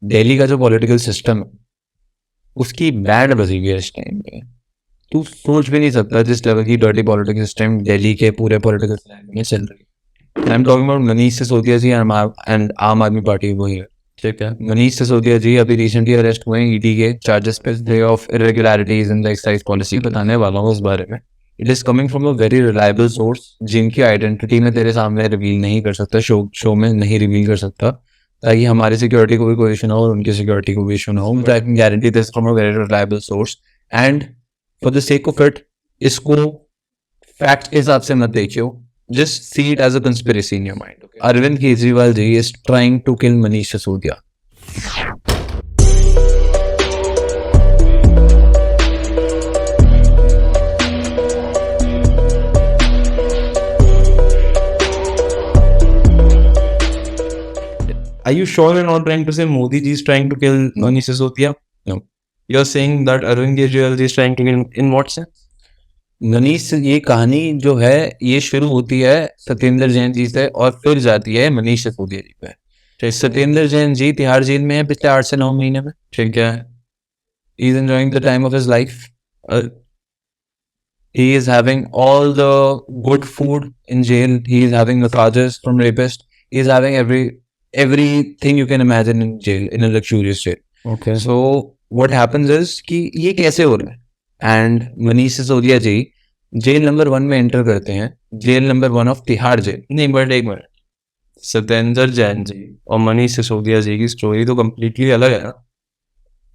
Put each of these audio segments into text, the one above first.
दिल्ली का जो political system है उसकी बैंड बजी हुई है इस टाइम पे। तू सोच भी नहीं सकता जिस लेवल की डर्टी पॉलिटिकल सिस्टम दिल्ली के पूरे पॉलिटिकल में चल रही है। I am talking about Manish Sisodia ji and Aam Aadmi party वही है। ठीक है, मनीष सिसोदिया जी अभी रिसेंटली अरेस्ट हुए ईडी के चार्जेस पे of irregularities in the excise policy. बताने वाला हूँ उस बारे में। It is coming from a very reliable source जिनकी आइडेंटिटी मैं तेरे सामने रिवील नहीं कर सकता, शो में नहीं रिवील कर सकता, ताकि हमारी सिक्योरिटी को भी कोई इशू ना हो और उनकी सिक्योरिटी को भी इशू ना हो। I can guarantee this from a very reliable source and for the sake of it इसको फैक्ट के हिसाब से मत देखियो, just see it as a conspiracy in your mind. Okay. Arvind Kejriwal ji is trying to kill Manish Sisodia. Are you sure you're not trying to say Modi ji is trying to kill Manish Sisodia? No. You're saying that Arvind Kejriwal ji is trying to kill in what sense? Manish, ये कहानी जो है ये शुरू होती है सत्येंद्र जैन जी से और फिर जाती है मनीष सिसोदिया जी पे। सत्येंद्र जैन जी तिहाड़ जेल में है पिछले 8 से 9 महीने में। ठीक है, he is enjoying the time of his life. He is having all the good food in jail. He is having massages from rapists. He is having everything you can imagine in jail, in a luxurious jail. Okay. So what happens is कि ये कैसे हो रहा है? And Manish Sisodia ji jail number 1 में enter करते हैं, jail number 1 of Tihar jail. नहीं, बट एक मिनट, सत्येंद्र जैन जी और मनीष सिसोदिया जी की स्टोरी तो कम्प्लीटली अलग है ना?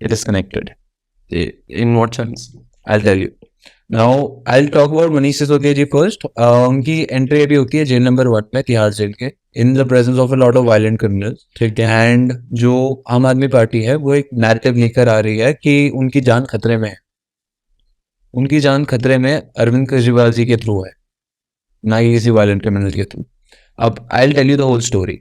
It is connected. In what sense? I tell you now. I talk about Manish Sisodia ji first. उनकी एंट्री अभी होती है जेल नंबर 1 में तिहाड़ जेल के, in the presence of a lot of violent criminals. ठीक है, एंड जो आम आदमी पार्टी है वो एक नैरेटिव लेकर आ रही है कि उनकी जान खतरे में है। उनकी जान खतरे में अरविंद केजरीवाल जी के थ्रू है, ना कि किसी वायलेंट क्रिमिनल के थ्रू। अब I will tell you the whole story.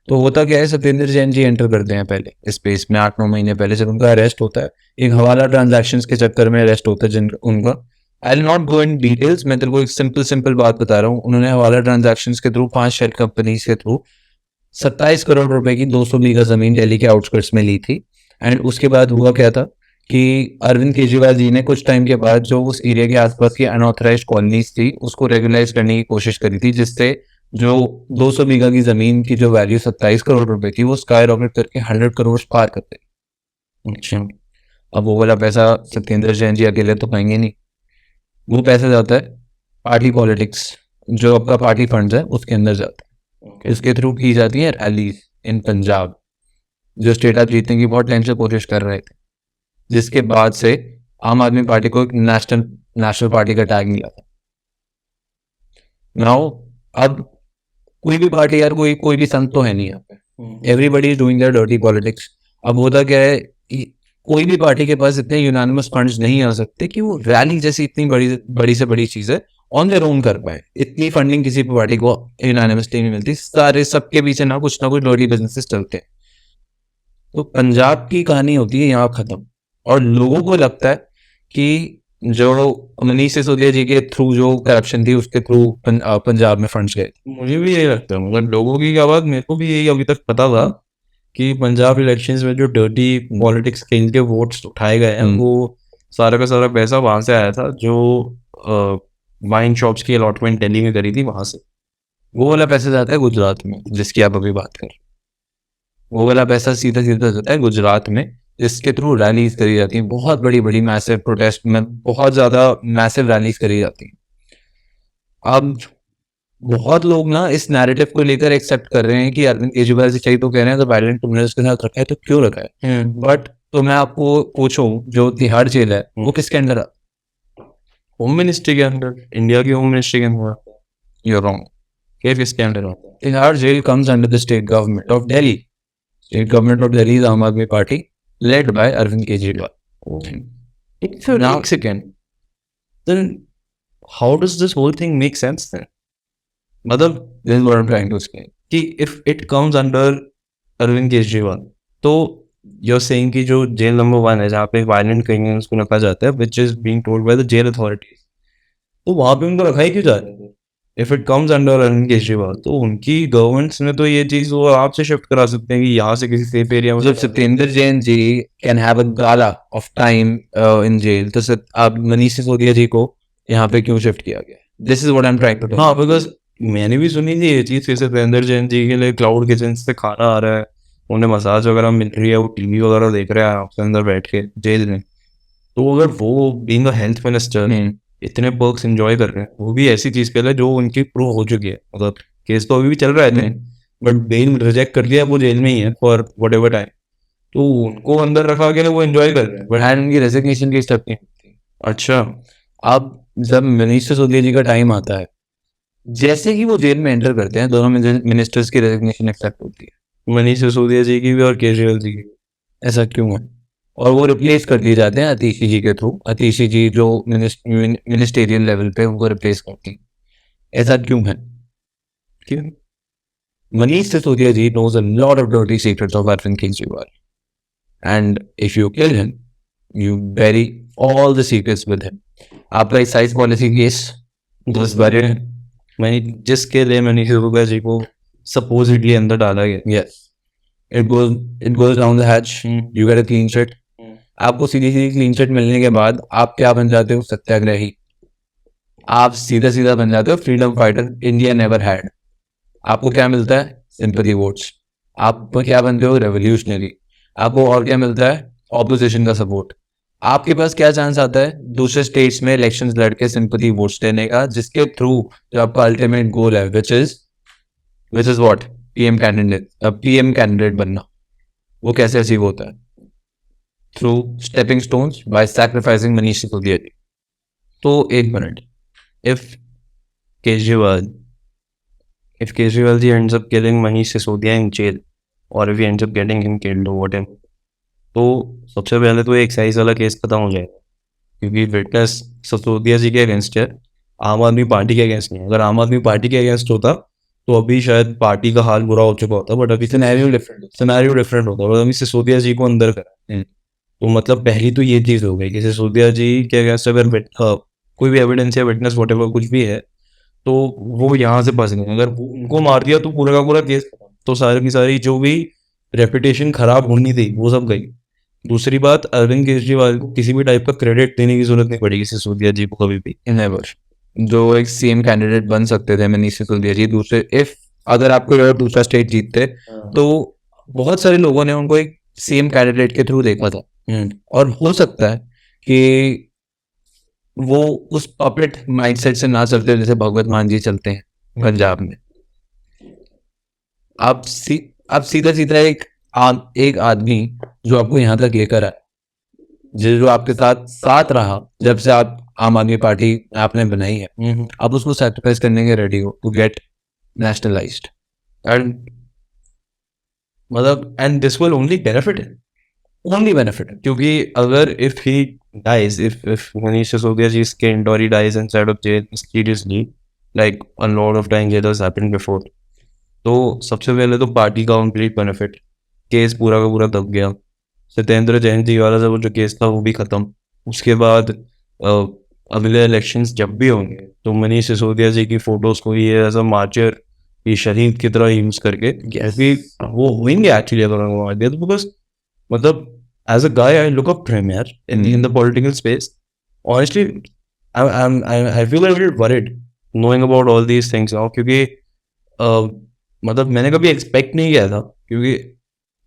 तो होता क्या है, सत्येंद्र जैन जी एंटर करते हैं पहले इस स्पेस में 8-9 महीने पहले जब उनका अरेस्ट होता है। एक हवाला ट्रांजैक्शंस के चक्कर में अरेस्ट होता है उनका। I will not go in details, मैं तेरे को एक सिंपल बात बता रहा हूँ। उन्होंने हवाला ट्रांजैक्शंस के थ्रू 5 शेल कंपनीज के थ्रू 27 करोड़ रुपए की 200 बीघा जमीन दिल्ली के आउटस्कर्ट्स में ली थी। एंड उसके बाद हुआ क्या था कि अरविंद केजरीवाल जी ने कुछ टाइम के बाद जो उस एरिया के आसपास की अनऑथराइज्ड कॉलोनीज थी उसको रेगुलाइज करने की कोशिश करी थी, जिससे जो 200 बीघा की जमीन की जो वैल्यू 27 करोड़ रुपए थी वो स्काई रॉकेट करके 100 करोड़ पार कर गई। अच्छा, अब वो वाला पैसा सत्येंद्र जैन जी अकेले तो पाएंगे नहीं। वो पैसा जाता है पार्टी पॉलिटिक्स, जो आपका पार्टी फंड है उसके अंदर जाता है। इसके थ्रू की जाती है रैलीज इन पंजाब, जो स्टेट आप जीतने की बहुत टाइम से कोशिश कर रहे थे, जिसके बाद से आम आदमी पार्टी को एक नेशनल पार्टी का टैग मिला था। नाउ अब कोई भी पार्टी यार, कोई भी संत तो है नहीं यहाँ पे। Everybody is doing their dirty politics. अब होता क्या है, कोई भी पार्टी के पास इतने यूनानिमस फंड्स नहीं आ सकते कि वो रैली जैसी इतनी बड़ी से बड़ी चीज है ऑन देयर ओन कर पाए। इतनी फंडिंग किसी भी पार्टी को यूनानिमसली नहीं मिलती। सारे सबके पीछे ना कुछ डर्टी बिजनेसेस चलते हैं। तो पंजाब की कहानी होती है यहाँ खत्म, और लोगों को लगता है कि जो मनीष सिसोदिया जी के थ्रू जो करप्शन थी उसके थ्रू पंजाब में फंड्स गए। मुझे भी यही लगता है, मगर लोगों की क्या बात, मेरे को भी यही अभी तक पता था कि पंजाब इलेक्शंस में जो डर्टी पॉलिटिक्स खेल के वोट्स उठाए गए हैं वो सारा का सारा पैसा वहां से आया था, जो वाइन शॉप्स की अलॉटमेंट दिल्ली में करी थी वहां से। वो वाला पैसा जाता है गुजरात में, जिसकी आप अभी बात करें। वो वाला पैसा सीधा जाता है गुजरात में, जिसके थ्रू रैलीज करी जाती हैं, बहुत बड़ी मैसिव प्रोटेस्ट में बहुत ज्यादा मैसिव रैलीज करी जाती हैं। अब बहुत लोग ना इस नैरेटिव को लेकर एक्सेप्ट कर रहे हैं कि अरविंद केजरीवाल जी चाहिए तो कह रहे हैं तो वायलेंट क्रिमिनल्स के साथ रखा है, तो क्यों रखा है? बट तो मैं आपको पूछूं, जो तिहाड़ जेल है वो किसके अंडर है? होम मिनिस्ट्री के अंदर, इंडिया की होम मिनिस्ट्री के अंदर। You are wrong. किसके अंडर होता है? Tihar jail comes under the state government of Delhi. State government of Delhi is Aam Aadmi Party led by Arvind Kejriwal. Now, second, then how does this whole thing make sense then? मतलब this is what I'm trying to explain. कि if it comes under Arvind Kejriwal, तो you're saying कि जो jail number 1 है जहाँ पे violent criminals को रखा जाता है, which is being told by the jail authorities, तो वहाँ पे उनको रखा ही क्यों जा रहा है? If it comes under Arvind Kejriwal तो उनकी गवर्नमेंट्स में तो ये चीज वो आपसे शिफ्ट करा सकते हैं कि यहाँ से किसी सेफ एरिया में जब Satyendra Jain ji can have a gala of time in jail, तो अब मनीष सिसोदिया जी को यहाँ पे क्यों शिफ्ट किया गया? This is what I am trying to हाँ बिकॉज मैंने भी सुनी थी ये चीज कि सत्येंद्र जैन जी के लिए क्लाउड किचन से खाना आ रहा है, उन्हें मसाज वगैरह मिल रही है, वो टीवी वगैरह देख रहे हैं आपके अंदर बैठ के जेल में। तो अगर वो बीइंग अ हेल्थ मिनिस्टर इतने पर्क्स एंजॉय कर रहे हैं, वो भी ऐसी चीज के लिए जो उनकी प्रूव हो चुकी है, मतलब केस तो अभी भी चल रहा है बट बेल रिजेक्ट कर दिया, वो जेल में ही है फॉर वट एवर टाइम, तो उनको अंदर रखा के लिए वो एंजॉय कर रहे हैं। बट उनकी रेजिग्नेशन की स्टेप नहीं होती। अच्छा, अब जब मनीष सिसोदिया जी का टाइम आता है, जैसे ही वो जेल में एंटर करते हैं, दोनों मिनिस्टर्स की रेजिग्नेशन एक्सेप्ट होती है, मनीष सिसोदिया जी की भी और केजरीवाल जी की। ऐसा क्यों है? और वो रिप्लेस कर दिए जाते हैं अतीशी जी के थ्रू। अतीशी जी जो मिनिस्टेरियल लेवल पे उनको रिप्लेस करती हैं, ऐसा क्यों है? क्यों? Manish Sisodia knows a lot of dirty secrets of Arvind Kejriwal. And if you kill him, you bury all the secrets with him. आपका excise policy case just bury him. मैंने जिसके लिए मनीष सिसोदिया जी को सपोजिटली अंदर डाला गया। Yes. It goes down the hatch. You get a clean sheet. आपको सीधी सीधी clean chit मिलने के बाद आप क्या बन जाते हो? सत्याग्रही। आप सीधा सीधा बन जाते हो freedom fighter India never had. आपको क्या मिलता है? Sympathy votes. आप क्या बनते हो? रेवोल्यूशनरी। आपको और क्या मिलता है? ऑपोजिशन का सपोर्ट। आपके पास क्या चांस आता है दूसरे स्टेट्स में इलेक्शंस लड़के सिंपैथी वोट्स देने का, जिसके थ्रू जो आपका अल्टीमेट गोल है which is what? PM candidate बनना। वो कैसे अचीव होता है? Through stepping stones by sacrificing Manish Sisodia ji. तो एक minute, if Kejriwal ji ends up killing Manish Sisodia in jail, or if he ends up getting him killed or whatever, तो सबसे पहले तो एक्साइज वाला केस खत्म हो जाएगा, क्योंकि विटनेस सिसोदिया जी के अगेंस्ट है, आम आदमी पार्टी के अगेंस्ट नहीं है। अगर आम आदमी पार्टी के अगेंस्ट होता तो अभी शायद पार्टी का हाल बुरा हो चुका होता, बट अभी सिनेरियो डिफरेंट होता, और अभी सिसोदिया जी को अंदर करा। तो मतलब पहली तो ये चीज़ हो गई कि सिसोदिया जी के अगेंस्ट अगर कोई भी एविडेंस या विटनेस वॉटेवर कुछ भी है तो वो यहाँ से फंस गए। अगर उनको मार दिया तो पूरा का पूरा केस, तो सारी की सारी जो भी रेपुटेशन खराब होनी थी वो सब गई। दूसरी बात, अरविंद केजरीवाल को किसी भी टाइप का क्रेडिट देने की जरूरत नहीं पड़ेगी सिसोदिया जी को कभी भी। नेवर। जो एक सीएम कैंडिडेट बन सकते थे मनीष सिसोदिया जी दूसरे, इफ अगर आपको दूसरा स्टेट जीतते तो बहुत सारे लोगों ने उनको एक सीएम कैंडिडेट के थ्रू देखा था, और हो सकता है कि वो उस पपेट माइंडसेट से ना चलते जैसे भगवत मान जी चलते हैं पंजाब में। आप सीधा सीधा एक आदमी जो आपको यहाँ तक लेकर आए, जो आपके साथ रहा जब से आप आम आदमी पार्टी आपने बनाई है, आप उसको सैक्रिफाइस करने के रेडी हो टू गेट नेशनलाइज्ड। एंड मतलब and this will only benefit, क्योंकि अगर if he dies, if Manish Sisodia is killed or he dies inside of jail mysteriously, like a lot of times it has happened before, तो सबसे पहले तो party का complete benefit, case पूरा का पूरा दब गया। सत्येंद्र जैन जी वाला जो केस था वो भी खत्म। उसके बाद अगले इलेक्शंस जब भी होंगे तो मनीष सिसोदिया जी की फोटोज को ये एज अ मार्चर, ये शहीद की तरह यूज करके कैसे वो होंगे एक्चुअली अगर उनको मार दिया तो। बिकॉज मतलब as a guy I look up to him यार in the political space. Honestly, I feel a little worried knowing about all these things now, क्योंकि मतलब मैंने कभी एक्सपेक्ट नहीं किया था, क्योंकि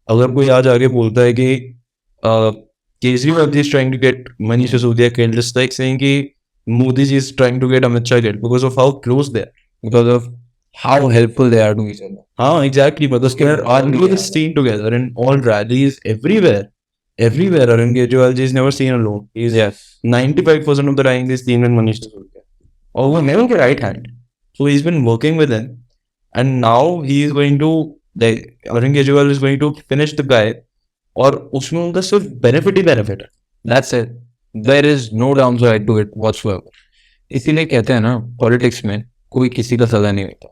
अगर कोई आज आगे बोलता है कि Kejriwal is trying to get Manish Sisodia killed, it's like saying कि Modi ji is trying to get Amit Shah killed because of how close they are, because of how helpful they are to each other. हाँ exactly, मतलब they are always seen together in all rallies everywhere. Arvind Kejriwal is never seen alone. He's 95% of the time he's seen with Manish Sisodia, or one never the right hand. So he's been working with him, and now he is going to Arvind Kejriwal is going to finish the guy, और उसमें उनका सिर्फ benefit ही benefit है। That's it. There is no downside to it whatsoever. इसीलिए कहते हैं ना, politics में कोई किसी का सजा नहीं होता।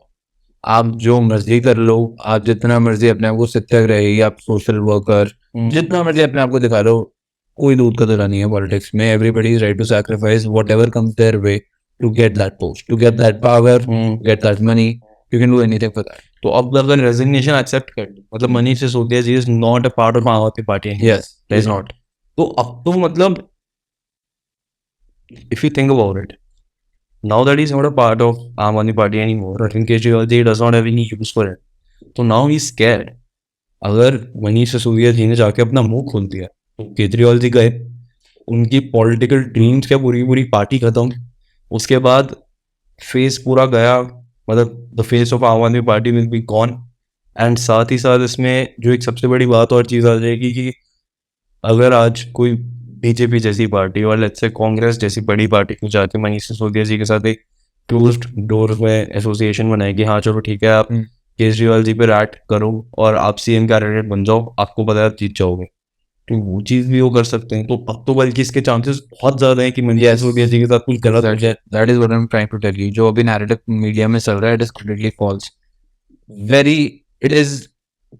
आप जो मर्जी कर लो, आप जितना मर्जी अपने आप को सत्याग्रही, आप सोशल वर्कर, जितना मर्जी अपने आप को दिखा लो, कोई दूध का दरा नहीं है पॉलिटिक्स में। Everybody is right to sacrifice whatever comes their way to get that post, to get that power, get that money. You can do anything for that. तो अब अगर रेजिग्नेशन एक्सेप्ट कर ली, मतलब Manish Sisodia ji is not a part of Aam Aadmi party, Yes, is not, तो अब तो मतलब if you think about it, now that he's not a part of Aam Aadmi Party anymore, Arvind Kejriwal ji does not have any use for it. तो now he's scared. अगर मनीष सिसोदिया जी ने जाके अपना मुंह खोल दिया तो केजरीवाल जी गए, उनकी पॉलिटिकल ड्रीम्स क्या पूरी पूरी पार्टी खत्म, उसके बाद फेस पूरा गया, मतलब the face of Aam Aadmi party will be gone. And साथ ही साथ इसमें जो एक सबसे बड़ी बात और चीज़ आ जाएगी कि अगर आज कोई बीजेपी जैसी पार्टी और लेट्स से कांग्रेस जैसी बड़ी पार्टी को जाके मनीष सिसोदिया जी के साथ एक क्लोज्ड डोर में एसोसिएशन बनाएगी, हाँ चलो ठीक है आप केजरीवाल जी पे रैट करो और आप सीएम कैंडिडेट बन जाओ, आपको पता है आप जीत जाओगे, तो वो चीज़ भी वो कर सकते हैं। तो अब तो बल्कि इसके चांसेस बहुत ज़्यादा हैं कि मनीष सिसोदिया जी के साथ कुछ गलत हो जाए। That is what I'm trying to tell you. जो अभी narrative मीडिया में चल रहा है, it is completely false. It is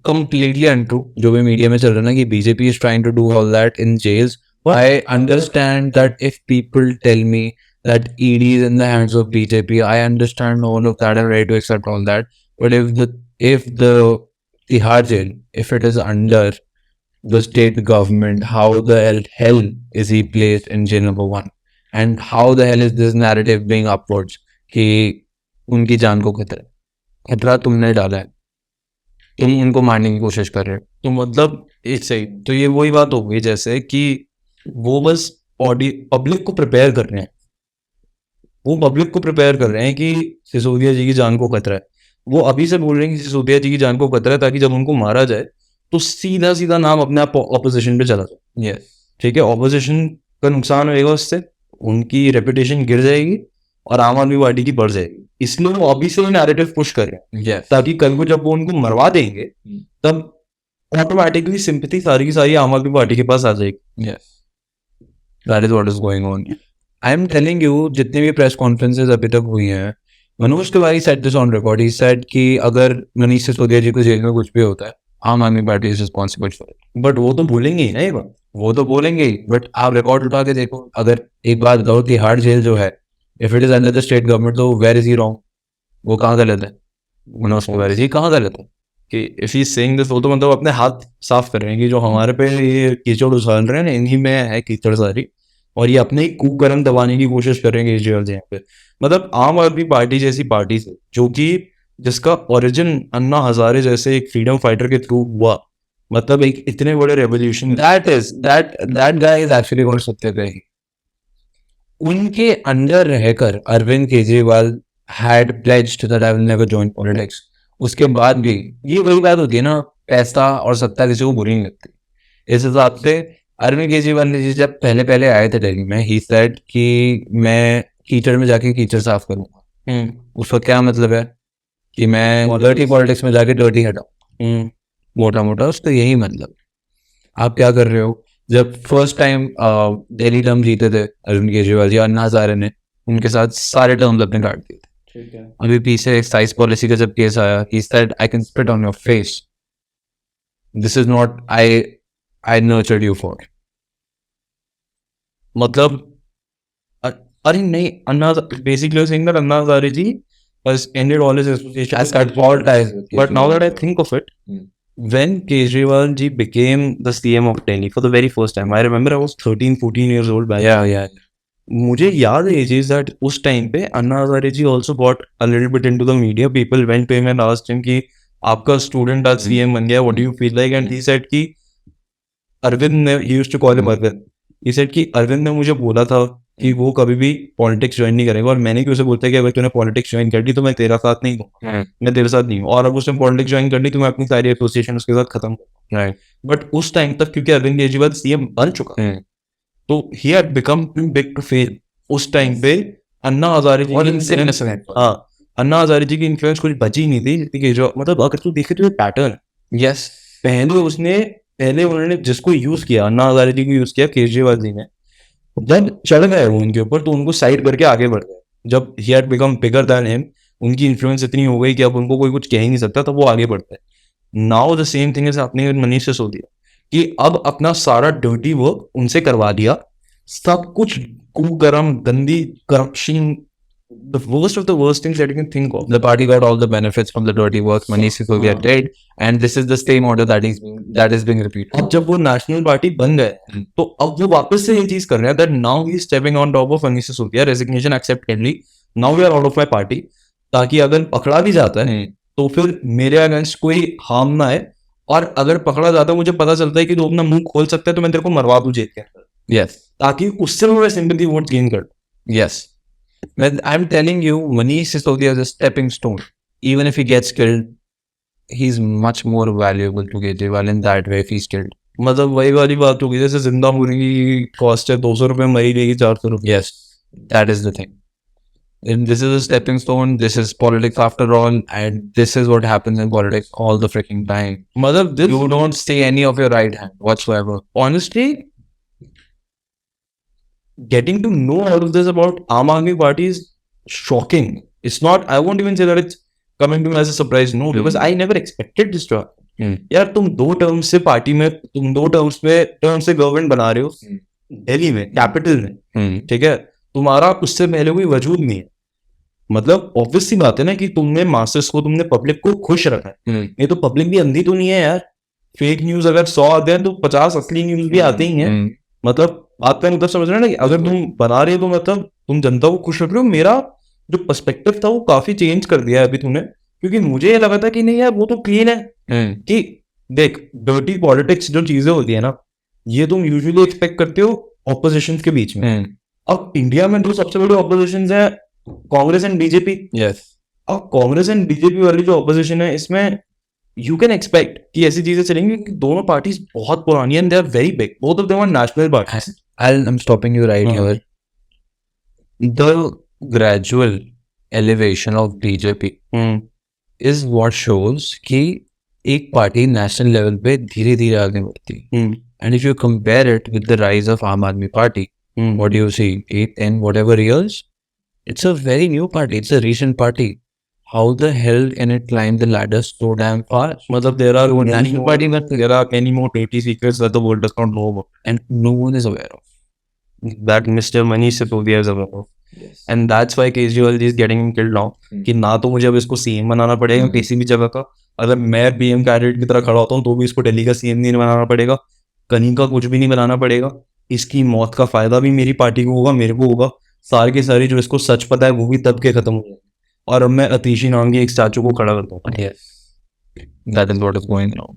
completely untrue. जो भी मीडिया में चल रहा है ना कि BJP is trying to do all that in jails. I understand that if people tell me that ED is in the hands of BJP, I understand all of that. I'm ready to accept all that. But if the Tihar jail, if it is under the state government, how the hell is he placed in jail number 1? And how the hell is this narrative being upwards कि उनकी जान को खतरा तुमने डाला है, तुम उनको मारने की कोशिश कर रहे हो। तो मतलब एक सही, तो ये वही बात हो गई जैसे कि वो बस पब्लिक को प्रिपेयर कर रहे हैं, वो पब्लिक को प्रिपेयर कर रहे हैं कि सिसोदिया जी की जान को खतरा है। वो अभी से बोल रहे हैं कि सिसोदिया जी की जान को खतरा है ताकि जब उनको मारा जाए तो सीधा सीधा नाम अपने आप ऑपोजिशन पे चला जाए। Yes. ठीक है, ऑपोजिशन का नुकसान होएगा उससे, उनकी रेपुटेशन गिर जाएगी और आम आदमी पार्टी की बढ़ जाएगी, इसलिए वो अभी से नैरेटिव पुश कर रहे हैं। Yes. ताकि कल को जब वो उनको मरवा देंगे तब ऑटोमेटिकली सिंपैथी सारी की सारी आम आदमी पार्टी के पास आ जाएगी। Yes. That is what is going on. I am telling you, जितने भी प्रेस कॉन्फ्रेंसेज अभी तक हुई हैं, Manoj Tiwari said this on record. He said कि अगर मनीष सिसोदिया जी को जेल में कुछ भी होता है, आम Aadmi party is responsible for it. But वो तो भूलेंगे ही ना ये बात। वो तो बोलेंगे ही, बट आप रिकॉर्ड उठा के देखो। अगर एक बात बताओ, तिहाड़ जेल जो है, if it is under the state government, तो वेयर इज ही रॉन्ग? वो कहाँ गलत है? मनोज तिवारी जी कहाँ गलत है? कि इफ ही सेइंग दिस, वो तो मतलब अपने हाथ साफ कर रहे हैं कि जो हमारे पे ये कीचड़ उछाल रहे हैं ना, इन्हीं में है कीचड़ सारी, और ये अपने ही कुकर्म दबाने की कोशिश कर रहे हैं केजरीवाल जी यहाँ पे। मतलब आम आदमी पार्टी जैसी पार्टी से, जो कि जिसका ओरिजिन अन्ना हजारे जैसे एक फ्रीडम फाइटर के थ्रू हुआ, मतलब एक इतने बड़े revolution, that guy is actually called सत्याग्रही। उनके अंडर रहकर Arvind Kejriwal had pledged that I will never join politics. उसके बाद भी ये वही बात होती है ना, पैसा और सत्ता किसी को बुरी नहीं लगती। इस हिसाब से अरविंद केजरीवाल ने जब पहले आए थे दिल्ली में, ही सेड कि मैं कीचड़ में जाके कीचड़ साफ करूंगा। उसका क्या मतलब है कि मैं डर्टी पॉलिटिक्स में जाके डर्टी हटाऊं, मोटा मोटा उसका यही मतलब। आप क्या कर रहे हो? जब फर्स्ट टाइम दिल्ली टर्म जीते थे अरविंद केजरीवाल जी, अन्ना हजारे ने उनके साथ सारे टर्म्स अपने काट दिए थे। अभी पीछे एक्साइज पॉलिसी का जब केस आया, he said I can spit on your face. This is not I nurtured you for. मतलब अरे नहीं, Anna basically saying that Anna Hazare ji has ended all his association, Has cut all ties with but now that I Kejriwal. think of it, when Kejriwal ji became the CM of Delhi for the very first time, I remember I was 13-14 years old back. Yeah. मुझे याद है ये चीज that उस time पे Anna Hazare ji also got a little bit into the media, people went to him and asked him कि आपका student आज सीएम बन गया, what do you feel like? And he said कि अरविंद ने, he used to call him Arvind, he said कि अरविंद ने मुझे बोला था कि वो कभी भी पॉलिटिक्स ज्वाइन नहीं करेगा, और मैंने भी उसे बोलता है कि अगर तूने पॉलिटिक्स ज्वाइन कर ली तो मैं तेरा साथ नहीं हूँ, मैं तेरे साथ नहीं हूँ, और अब उसने पॉलिटिक्स ज्वाइन कर ली तो मैं अपनी सारी एसोसिएशन उसके साथ खत्म करूँ। बट उस टाइम तक क्योंकि अरविंद केजरीवाल सीएम बन चुका तो ही had become big to fail. उस टाइम पे अन्ना हजारे जी अन्ना हजारे जी की इन्फ्लुएंस कुछ बची नहीं थी जितनी केजरीवाल, मतलब अगर तू देखे तो पैटर्न, Yes. पहले उन्होंने जिसको यूज किया, अन्ना हजारे जी को यूज किया केजरीवाल जी ने, जब चढ़ गए वो उनके ऊपर तो उनको साइड करके आगे बढ़ गए। जब ही had become bigger than him, उनकी इन्फ्लुएंस इतनी हो गई कि अब उनको कोई कुछ कह ही नहीं सकता, तब वो आगे बढ़ते हैं। Now the same thing is happening with Manish Sisodia कि अब अपना सारा डर्टी वर्क उनसे करवा दिया, सब कुछ कुकर्म, गंदी corruption, the worst of the worst things that you can think of. The party got all the benefits from the dirty work Manish Sisodia did, and this is the same order that is being repeated. अब जब वो national party बन गए तो अब वो वापस से ये चीज कर रहे हैं that now he is stepping on top of Manish Sisodia, resignation accept कर ली, now we are out of my party, ताकि अगर पकड़ा भी जाता है तो फिर मेरे अगेंस्ट कोई हार्म ना है, और अगर पकड़ा जाता है मुझे पता चलता है कि तू अपना मुंह खोल सकता है तो मैं तेरे को मरवा दूं जेल के अंदर, Yes, ताकि उससे मैं सिंपैथी वोट गेन कर. yes. But I'm telling you, Manish Sisodia is a stepping stone. Even if he gets killed, he's much more valuable to Kejriwal in that way if he's killed. मतलब वही वाली बात होगी जैसे जिंदा मुर्गी की कॉस्ट है 200 रुपये, मरी रहेगी 400 रुपये. Yes, that is the thing. And this is a stepping stone. This is politics after all, and this is what happens in politics all the freaking time. मतलब You don't stay any of your right hand whatsoever. honestly getting to know all of this about Aam Aadmi Party is shocking. It's not, I won't even say that it's coming to me as a surprise, no, because I never expected this to happen. यार तुम 2 terms से party में, तुम 2 terms से government बना रहे हो दिल्ली में, कैपिटल में, ठीक है, तुम्हारा उससे पहले कोई वजूद नहीं है. मतलब ऑब्वियस सी बात है ना कि तुमने मासेस को, तुमने पब्लिक को खुश रखा है. ये तो पब्लिक भी अंधी तो नहीं है यार. फेक न्यूज अगर 100 आते हैं तो 50 असली न्यूज भी आते ही हैं. मतलब बात का मतलब समझ रहे हो ना कि अगर तुम बना रहे हो तो मतलब तुम जनता को खुश रख रहे हो. मेरा जो पर्सपेक्टिव था वो काफी चेंज कर दिया है अभी तूने, क्योंकि मुझे ये लगा था कि नहीं यार वो तो क्लीन है, कि देख डर्टी पॉलिटिक्स जो चीजें होती है ना, ये तुम यूजुअली एक्सपेक्ट करते हो ऑपोजिशन के बीच में. अब इंडिया में 2 सबसे बड़े ऑपोजिशन है कांग्रेस एंड बीजेपी. Yes. अब कांग्रेस एंड बीजेपी वाली जो ऑपोजिशन है इसमें यू कैन एक्सपेक्ट कि ऐसी चीजें चलेंगी कि दोनों पार्टीज बहुत पुरानी and they are very big, both of them are national parties. I'm stopping you right here. The gradual elevation of BJP is what shows कि एक पार्टी नेशनल लेवल पे धीरे धीरे आगे बढ़ती है. And if you compare it with the rise of Aam Aadmi Party, what do you see? 8, 10, whatever years? It's a very new party. It's a recent party. How the hell can it climb the ladder so damn fast? मतलब there are National Party में there are many more dirty secrets that the world does not know about, and no one is aware of. that Mr. Manish Sisodia is aware of. And that's why Kejriwal is getting him killed now. कि ना तो मुझे अब इसको CM बनाना पड़ेगा किसी भी जगह का, अगर मैं पीएम कैंडिडेट की तरह खड़ा होता हूँ तो भी इसको दिल्ली का सीएम नहीं बनाना पड़ेगा, कहीं का कुछ भी नहीं बनाना पड़ेगा. इसकी मौत का फायदा भी मेरी पार्टी को होगा, मेरे को होगा. सारे के सारे जो इसको सच पता है वो भी दब के खत्म हो जाएगा. और अब मैं अतीशी नाम के एक स्टैचू को खड़ा करता हूँ. Yes. That is what is going on.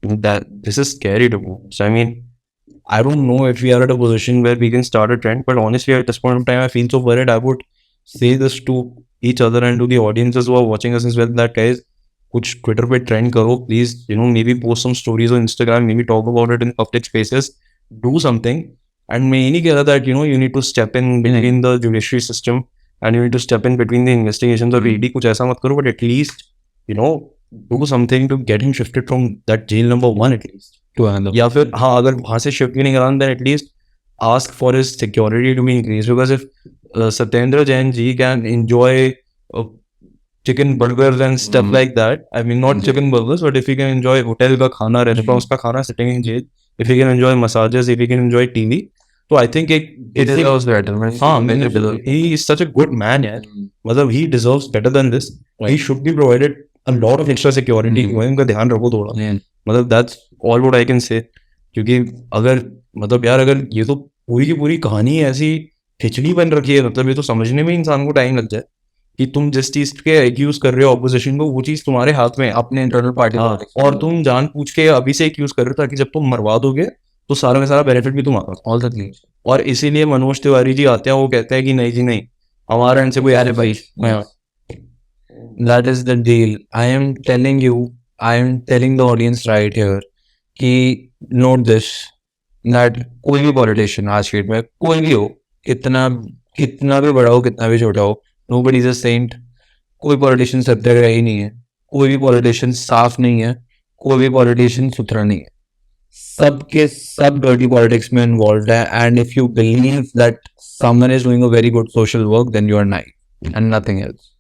That this is scary to me. So I mean, I don't know if we are at a position where we can start a trend, but honestly at this point of time I feel so worried. I would say this to each other and to the audiences who are watching us as well, that guys, कुछ Twitter पे trend करो please, you know, maybe post some stories on Instagram, maybe talk about it in public spaces, do something. And मैं ये नहीं कह रहा that you know you need to step in between the judiciary system and you need to step in between the investigations, or really कुछ ऐसा मत करो, but at least you know do something to get him shifted from that jail number 1 at least To another. या फिर हाँ अगर वहाँ से शिफ्ट भी नहीं कराना then at least ask for his security to be increased, because if Satyendra Jain ji can enjoy chicken burgers and stuff like that, I mean not chicken burgers, but if he can enjoy hotel का खाना, restaurants का खाना sitting in jail, if he can enjoy massages, if he can enjoy TV, तो I think It deserves better. हाँ he is such a good man यार. मतलब he deserves better than this. He should be provided a lot of extra security. उनका ध्यान रखो थोड़ा. मतलब that's all what I can say. क्योंकि अगर मतलब यार अगर ये तो पूरी की पूरी कहानी ऐसी खिचड़ी बन रखी है, मतलब ये तो समझने में इंसान को टाइम लग जाए कि तुम जिस चीज के एक्यूज कर रहे हो ऑपोजिशन को, वो चीज तुम्हारे हाथ में अपने इंटरनल पार्टी, और तुम जान पूछ के अभी से एक्यूज कर रहे हो ताकि जब तुम मरवा दोगे तो सारा का सारा बेनिफिट भी तुम्हारा. All the things. और इसीलिए मनोज तिवारी जी आते हैं, वो कहते हैं कि नहीं जी नहीं, हमारा इनसे कोई अरे भाई. That is the deal. I am telling you, I am telling the audience right here कि note this, that कोई भी politician आज के डेट में कोई भी हो, कितना भी बड़ा हो, कितना भी छोटा हो, nobody is a saint. कोई politician सत्याग्रही नहीं है, कोई भी politician साफ नहीं है, कोई भी politician सुथरा नहीं है. सबके सब dirty politics में involved है, and if you believe that someone is doing a very good social work, then you are naive and nothing else.